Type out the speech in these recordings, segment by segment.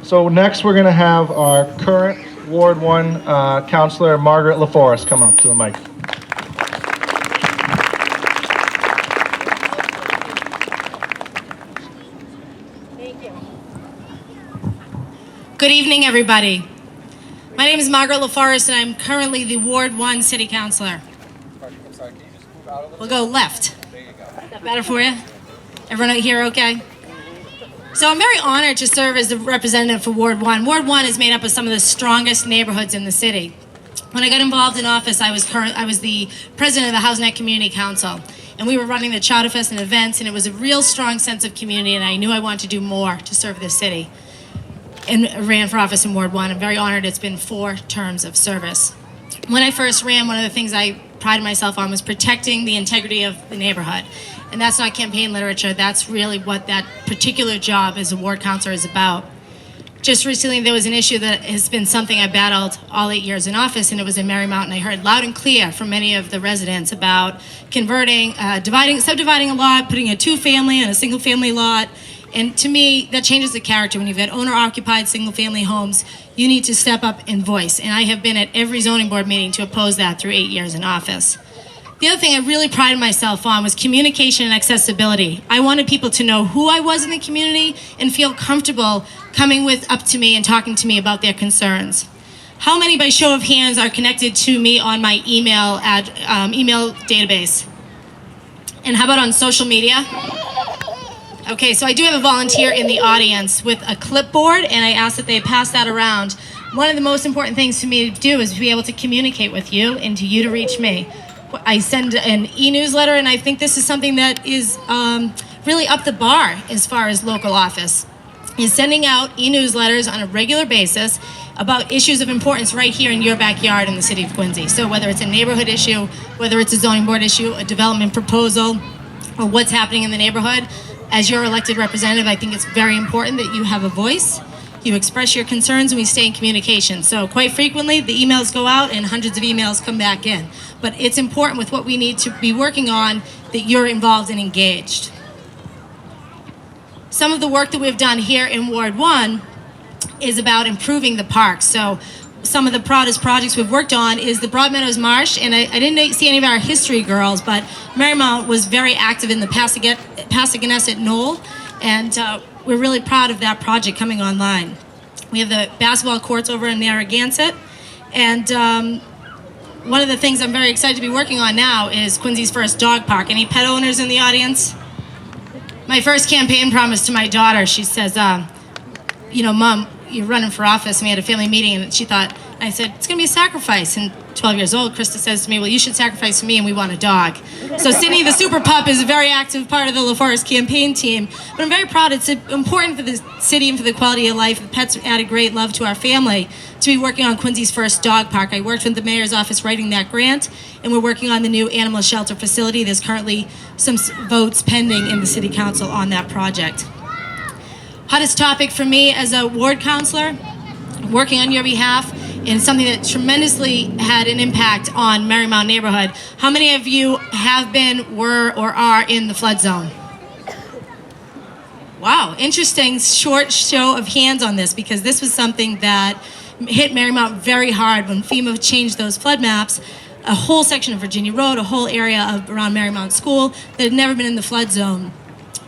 So next we're going to have our current Ward 1 Councillor Margaret Laforest come up to the mic. Thank you. Good evening, everybody. My name is Margaret Laforest, and I'm currently the Ward 1 City Councillor. We'll go left. There you go. Is that better for you? Everyone out here okay? So I'm very honored to serve as the representative for Ward 1. Ward 1 is made up of some of the strongest neighborhoods in the city. When I got involved in office, I was the president of the HouseNet Community Council, and we were running the Chowder Fest and events, and it was a real strong sense of community, and I knew I wanted to do more to serve this city, and ran for office in Ward 1. I'm very honored. It's been 4 terms of service. When I first ran, one of the things I prided myself on was protecting the integrity of the neighborhood. And that's not campaign literature. That's really what that particular job as a ward councillor is about. Just recently, there was an issue that has been something I battled all 8 years in office, and it was in Merrymount. And I heard loud and clear from many of the residents about converting, subdividing a lot, putting a 2-family and a single-family lot. And to me, that changes the character. When you've got owner-occupied single-family homes, you need to step up and voice. And I have been at every zoning board meeting to oppose that through 8 years in office. The other thing I really prided myself on was communication and accessibility. I wanted people to know who I was in the community and feel comfortable coming up to me and talking to me about their concerns. How many, by show of hands, are connected to me on my email database? And how about on social media? Okay, so I do have a volunteer in the audience with a clipboard, and I ask that they pass that around. One of the most important things for me to do is to be able to communicate with you and to you to reach me. I send an e-newsletter, and I think this is something that is really up the bar as far as local office, is sending out e-newsletters on a regular basis about issues of importance right here in your backyard in the city of Quincy. So whether it's a neighborhood issue, whether it's a zoning board issue, a development proposal, or what's happening in the neighborhood, as your elected representative, I think it's very important that you have a voice, you express your concerns, and we stay in communication. So quite frequently, the emails go out and hundreds of emails come back in. But it's important with what we need to be working on that you're involved and engaged. Some of the work that we've done here in Ward 1 is about improving the parks. So some of the proudest projects we've worked on is the Broadmeadows Marsh, and I didn't see any of our history girls, but Merrymount was very active in the Passagonesset Knoll, and we're really proud of that project coming online. We have the basketball courts over in Narragansett, and one of the things I'm very excited to be working on now is Quincy's first dog park. Any pet owners in the audience? My first campaign promise to my daughter, she says, Mom, you're running for office, and we had a family meeting, and I said, it's gonna be a sacrifice. And 12 years old, Krista says to me, well, you should sacrifice for me, and we want a dog. So Sydney, the super pup, is a very active part of the Laforest campaign team. But I'm very proud. It's important for the city and for the quality of life. The pets add a great love to our family to be working on Quincy's first dog park. I worked with the mayor's office writing that grant, and we're working on the new animal shelter facility. There's currently some votes pending in the city council on that project. Hottest topic for me as a ward councillor, working on your behalf, and something that tremendously had an impact on Merrymount neighborhood. How many of you have been, were, or are in the flood zone? Wow, interesting short show of hands on this, because this was something that hit Merrymount very hard when FEMA changed those flood maps. A whole section of Virginia Road, a whole area around Merrymount School that had never been in the flood zone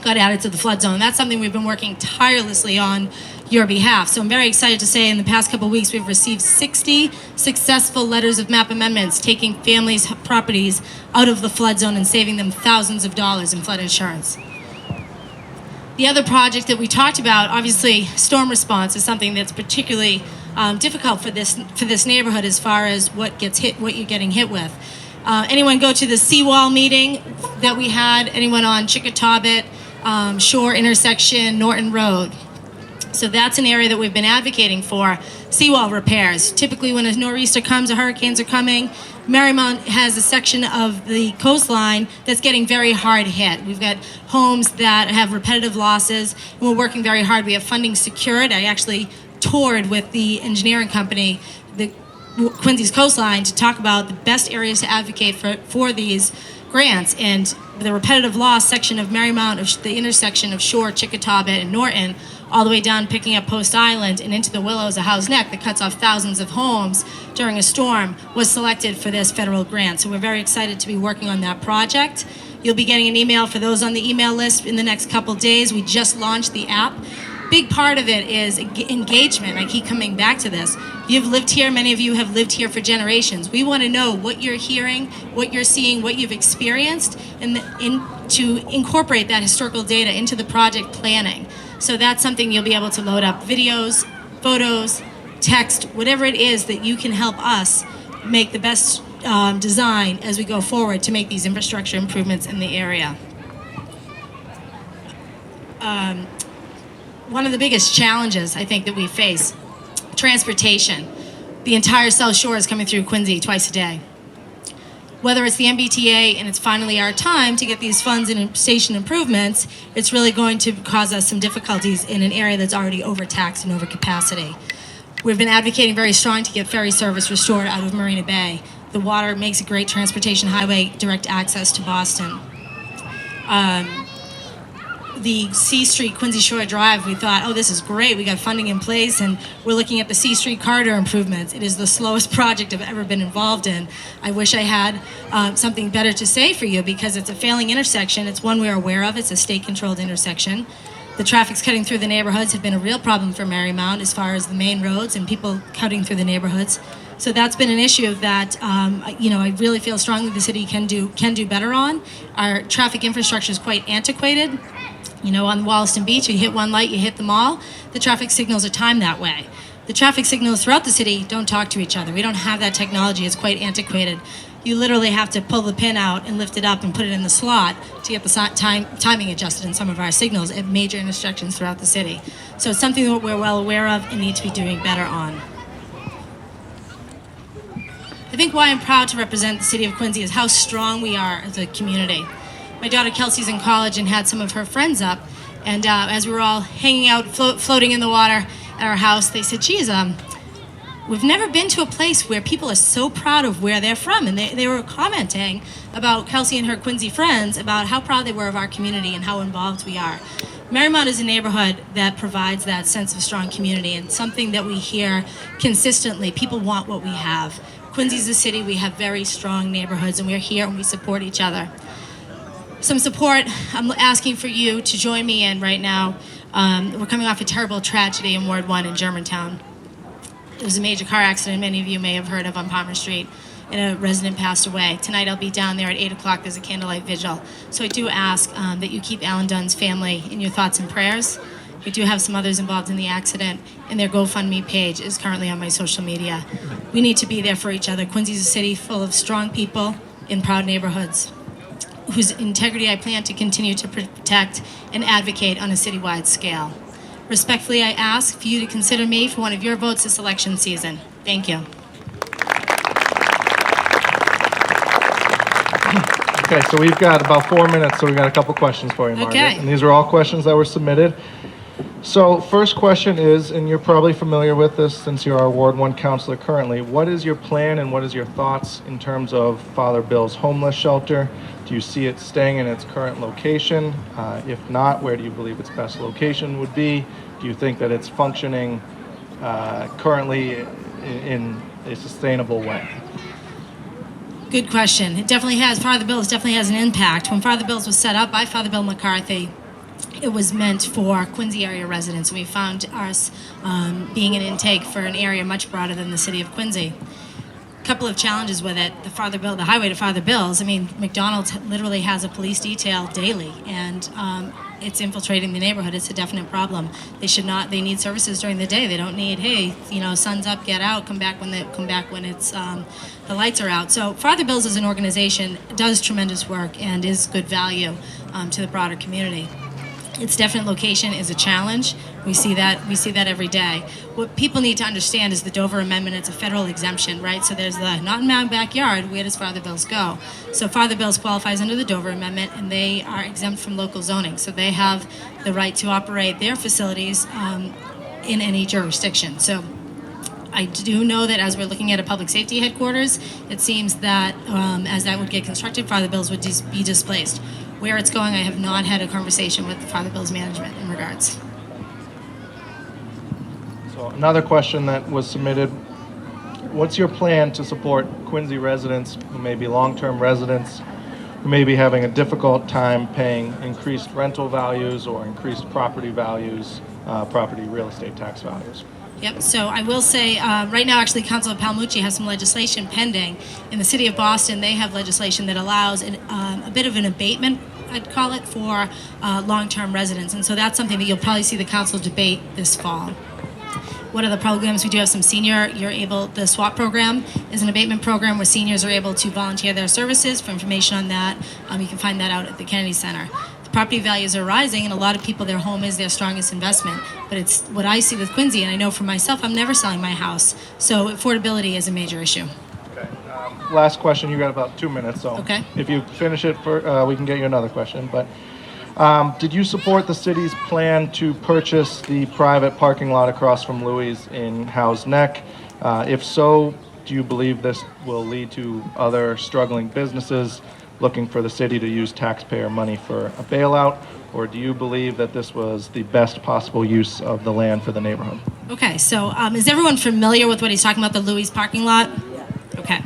got added to the flood zone. That's something we've been working tirelessly on your behalf. So I'm very excited to say in the past couple of weeks we've received 60 successful letters of map amendments taking families' properties out of the flood zone and saving them thousands of dollars in flood insurance. The other project that we talked about, obviously storm response, is something that's particularly difficult for this neighborhood as far as what you're getting hit with. Anyone go to the seawall meeting that we had? Anyone on Chickatawbit, Shore intersection, Norton Road? So that's an area that we've been advocating for seawall repairs. Typically when a nor'easter comes or hurricanes are coming, Merrymount has a section of the coastline that's getting very hard hit. We've got homes that have repetitive losses, and we're working very hard. We have funding secured. I actually toured with the engineering company, the Quincy's coastline, to talk about the best areas to advocate for these grants, and the repetitive loss section of Merrymount, of the intersection of Shore, Chickatawbet, and Norton, all the way down picking up Post Island and into the Willows of Howe's Neck that cuts off thousands of homes during a storm, was selected for this federal grant. So we're very excited to be working on that project. You'll be getting an email for those on the email list in the next couple days. We just launched the app. Big part of it is engagement. I keep coming back to this. You've lived here, many of you have lived here for generations. We want to know what you're hearing, what you're seeing, what you've experienced, and to incorporate that historical data into the project planning. So that's something you'll be able to load up videos, photos, text, whatever it is that you can help us make the best design as we go forward to make these infrastructure improvements in the area. One of the biggest challenges I think that we face, transportation. The entire South Shore is coming through Quincy twice a day. Whether it's the MBTA and it's finally our time to get these funds in station improvements, it's really going to cause us some difficulties in an area that's already overtaxed and over capacity. We've been advocating very strong to get ferry service restored out of Marina Bay. The water makes a great transportation highway, direct access to Boston. The C Street Quincy Shore Drive, we thought, oh, this is great. We got funding in place, and we're looking at the C Street corridor improvements. It is the slowest project I've ever been involved in. I wish I had something better to say for you, because it's a failing intersection. It's one we're aware of. It's a state-controlled intersection. The traffic's cutting through the neighborhoods have been a real problem for Merrymount as far as the main roads and people cutting through the neighborhoods. So that's been an issue that I really feel strongly the city can do better on. Our traffic infrastructure is quite antiquated. You know, on Wollaston Beach, you hit one light, you hit them all. The traffic signals are timed that way. The traffic signals throughout the city don't talk to each other. We don't have that technology. It's quite antiquated. You literally have to pull the pin out and lift it up and put it in the slot to get the timing adjusted in some of our signals at major intersections throughout the city. So it's something that we're well aware of and need to be doing better on. I think why I'm proud to represent the city of Quincy is how strong we are as a community. My daughter Kelsey's in college and had some of her friends up, and as we were all hanging out, floating in the water at our house, they said, geez, we've never been to a place where people are so proud of where they're from. And they were commenting about Kelsey and her Quincy friends, about how proud they were of our community and how involved we are. Merrymount is a neighborhood that provides that sense of strong community, and something that we hear consistently. People want what we have. Quincy's a city, we have very strong neighborhoods, and we're here and we support each other. Some support I'm asking for you to join me in right now. We're coming off a terrible tragedy in Ward 1 in Germantown. There was a major car accident many of you may have heard of on Palmer Street, and a resident passed away. Tonight I'll be down there at 8 o'clock. There's a candlelight vigil. So I do ask that you keep Alan Dunn's family in your thoughts and prayers. We do have some others involved in the accident, and their GoFundMe page is currently on my social media. We need to be there for each other. Quincy's a city full of strong people in proud neighborhoods, whose integrity I plan to continue to protect and advocate on a citywide scale. Respectfully, I ask for you to consider me for one of your votes this election season. Thank you. Okay, so we've got about 4 minutes, so we've got a couple questions for you, Margaret. Okay. And these are all questions that were submitted. So first question is, and you're probably familiar with this since you are a Ward 1 councillor currently, what is your plan and what is your thoughts in terms of Father Bill's homeless shelter? Do you see it staying in its current location? If not, where do you believe its best location would be? Do you think that it's functioning currently in a sustainable way? Good question. It definitely has. Father Bill's definitely has an impact. When Father Bill's was set up by Father Bill McCarthy, it was meant for Quincy area residents. We found us being an intake for an area much broader than the city of Quincy. A couple of challenges with it. The highway to Father Bill's, I mean, McDonald's literally has a police detail daily, and it's infiltrating the neighborhood. It's a definite problem. They need services during the day. They don't need, hey, sun's up, get out, come back when it's the lights are out. So Father Bill's as an organization does tremendous work and is good value to the broader community. Its definite location is a challenge. We see that every day. What people need to understand is the Dover Amendment. It's a federal exemption, right? So there's the not in my backyard, where does Father Bill's go? So Father Bill's qualifies under the Dover Amendment, and they are exempt from local zoning. So they have the right to operate their facilities in any jurisdiction. So I do know that as we're looking at a public safety headquarters, it seems that as that would get constructed, Father Bill's would be displaced. Where it's going, I have not had a conversation with Father Bill's management in regards. So another question that was submitted, what's your plan to support Quincy residents who may be long-term residents, who may be having a difficult time paying increased rental values or increased property values, property real estate tax values? Yep, so I will say, right now actually Councilor Palmucci has some legislation pending. In the city of Boston, they have legislation that allows a bit of an abatement, I'd call it, for long-term residents. And so that's something that you'll probably see the council debate this fall. What are the programs? We do have some the SWAP program is an abatement program where seniors are able to volunteer their services. For information on that, you can find that out at the Kennedy Center. The property values are rising, and a lot of people, their home is their strongest investment. But it's what I see with Quincy, and I know for myself, I'm never selling my house. So affordability is a major issue. Okay. Last question. You got about 2 minutes, so okay. If you finish it, we can get you another question. But did you support the city's plan to purchase the private parking lot across from Louis in Howe's Neck? If so, do you believe this will lead to other struggling businesses looking for the city to use taxpayer money for a bailout? Or do you believe that this was the best possible use of the land for the neighborhood? Okay, so is everyone familiar with what he's talking about, the Louis parking lot? Yeah. Okay.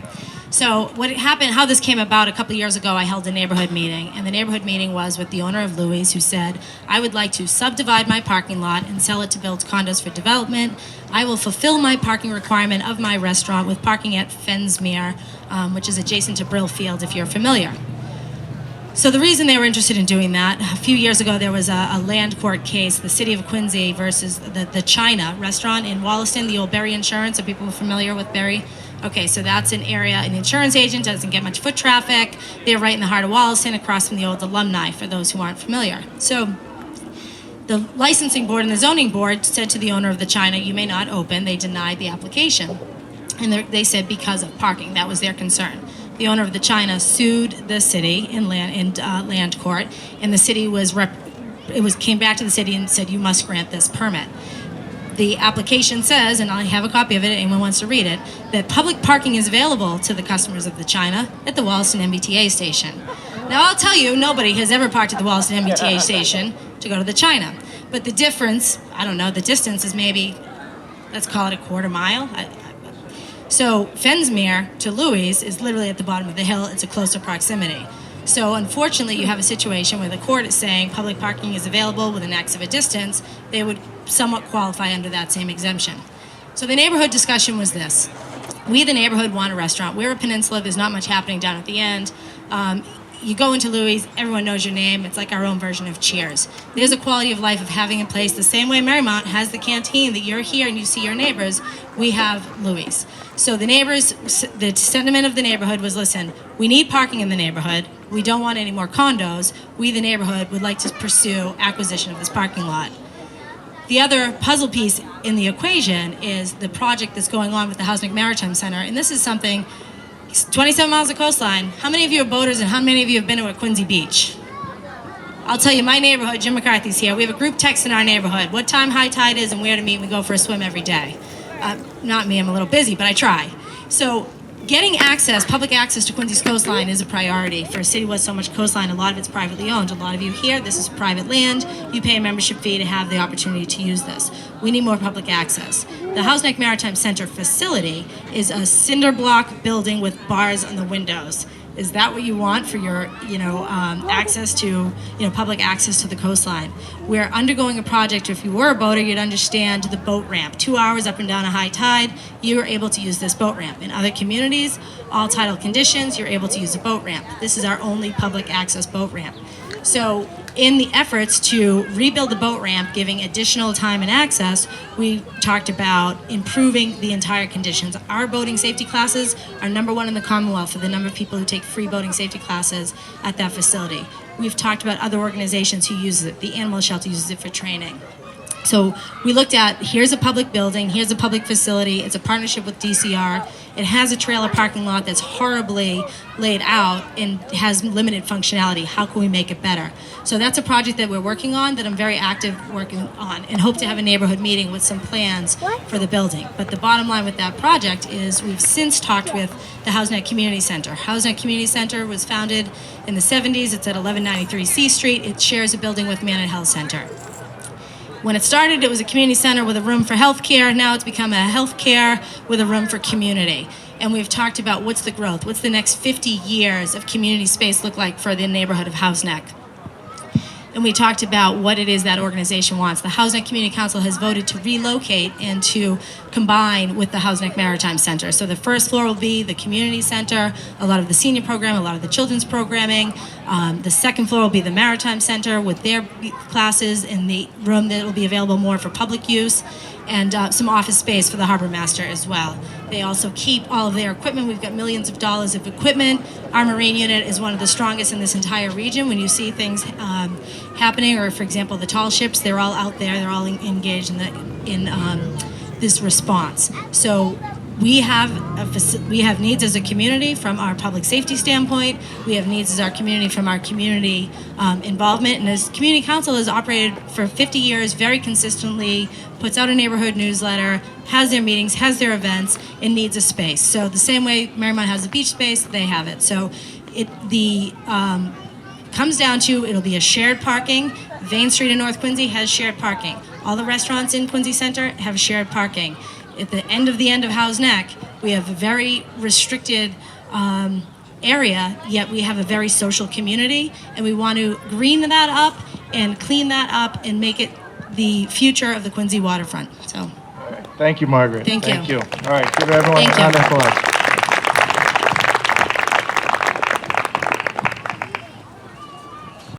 So what happened, how this came about, a couple of years ago, I held a neighborhood meeting, and the neighborhood meeting was with the owner of Louis, who said, I would like to subdivide my parking lot and sell it to build condos for development. I will fulfill my parking requirement of my restaurant with parking at Fensmere, which is adjacent to Brill Field, if you're familiar. So the reason they were interested in doing that, a few years ago there was a land court case, the city of Quincy versus the China restaurant in Wollaston, the old Berry Insurance. Are people familiar with Berry? Okay, so that's an area, an insurance agent, doesn't get much foot traffic. They're right in the heart of Wollaston, across from the old alumni, for those who aren't familiar. So the licensing board and the zoning board said to the owner of the China, you may not open. They denied the application. And they said because of parking, that was their concern. The owner of the China sued the city in land court, and the city came back to the city and said, you must grant this permit. The application says, and I have a copy of it if anyone wants to read it, that public parking is available to the customers of the China at the Wollaston MBTA station. Now I'll tell you, nobody has ever parked at the Wollaston MBTA station to go to the China. But the difference, I don't know, the distance is maybe, let's call it a quarter mile. So Fensmere to Louis is literally at the bottom of the hill. It's a closer proximity. So unfortunately, you have a situation where the court is saying public parking is available within X of a distance. They would somewhat qualify under that same exemption. So the neighborhood discussion was this. We, the neighborhood, want a restaurant. We're a peninsula. There's not much happening down at the end. You go into Louis, everyone knows your name. It's like our own version of Cheers. There's a quality of life of having a place the same way Merrymount has the canteen that you're here and you see your neighbors. We have Louis. So the neighbors, the sentiment of the neighborhood was, listen, we need parking in the neighborhood. We don't want any more condos. We, the neighborhood, would like to pursue acquisition of this parking lot. The other puzzle piece in the equation is the project that's going on with the Housing Maritime Center. And this is something, 27 miles of coastline. How many of you are boaters and how many of you have been to Quincy Beach? I'll tell you, my neighborhood, Jim McCarthy's here. We have a group text in our neighborhood. What time high tide is and where to meet. We go for a swim every day. Not me, I'm a little busy, but I try. So getting access, public access to Quincy's coastline is a priority. For a city with so much coastline, a lot of it's privately owned. A lot of you here, this is private land. You pay a membership fee to have the opportunity to use this. We need more public access. The Housing Maritime Center facility is a cinder block building with bars on the windows. Is that what you want for your, access to, public access to the coastline? We're undergoing a project. If you were a boater, you'd understand the boat ramp. 2 hours up and down a high tide, you are able to use this boat ramp. In other communities, all tidal conditions, you're able to use a boat ramp. This is our only public access boat ramp. So in the efforts to rebuild the boat ramp, giving additional time and access, we talked about improving the entire conditions. Our boating safety classes are #1 in the Commonwealth for the number of people who take free boating safety classes at that facility. We've talked about other organizations who use it. The animal shelter uses it for training. So we looked at, here's a public building, here's a public facility, it's a partnership with DCR, it has a trailer parking lot that's horribly laid out and has limited functionality. How can we make it better? So that's a project that we're working on, that I'm very active working on, and hope to have a neighborhood meeting with some plans for the building. But the bottom line with that project is we've since talked with the HouseNet Community Center. HouseNet Community Center was founded in the 70s. It's at 1193 C Street. It shares a building with Manor Health Center. When it started, it was a community center with a room for healthcare. Now it's become a healthcare with a room for community. And we've talked about what's the growth, what's the next 50 years of community space look like for the neighborhood of HouseNet. And we talked about what it is that organization wants. The HouseNet Community Council has voted to relocate and to combine with the HouseNet Maritime Center. So the first floor will be the community center, a lot of the senior program, a lot of the children's programming. The second floor will be the Maritime Center with their classes in the room that will be available more for public use, and some office space for the harbor master as well. They also keep all of their equipment. We've got millions of dollars of equipment. Our marine unit is one of the strongest in this entire region. When you see things happening, or for example, the tall ships, they're all out there. They're all engaged in this response. So we have needs as a community from our public safety standpoint. We have needs as our community from our community involvement. And as community council has operated for 50 years very consistently, puts out a neighborhood newsletter, has their meetings, has their events, and needs a space. So the same way Merrymount has a beach space, they have it. So it comes down to, it'll be a shared parking. Vane Street in North Quincy has shared parking. All the restaurants in Quincy Center have shared parking. At the end of HouseNet, we have a very restricted area, yet we have a very social community, and we want to green that up and clean that up and make it the future of the Quincy waterfront. So, Thank you, Margaret. Thank you. All right, give everyone Thank a round you. of applause.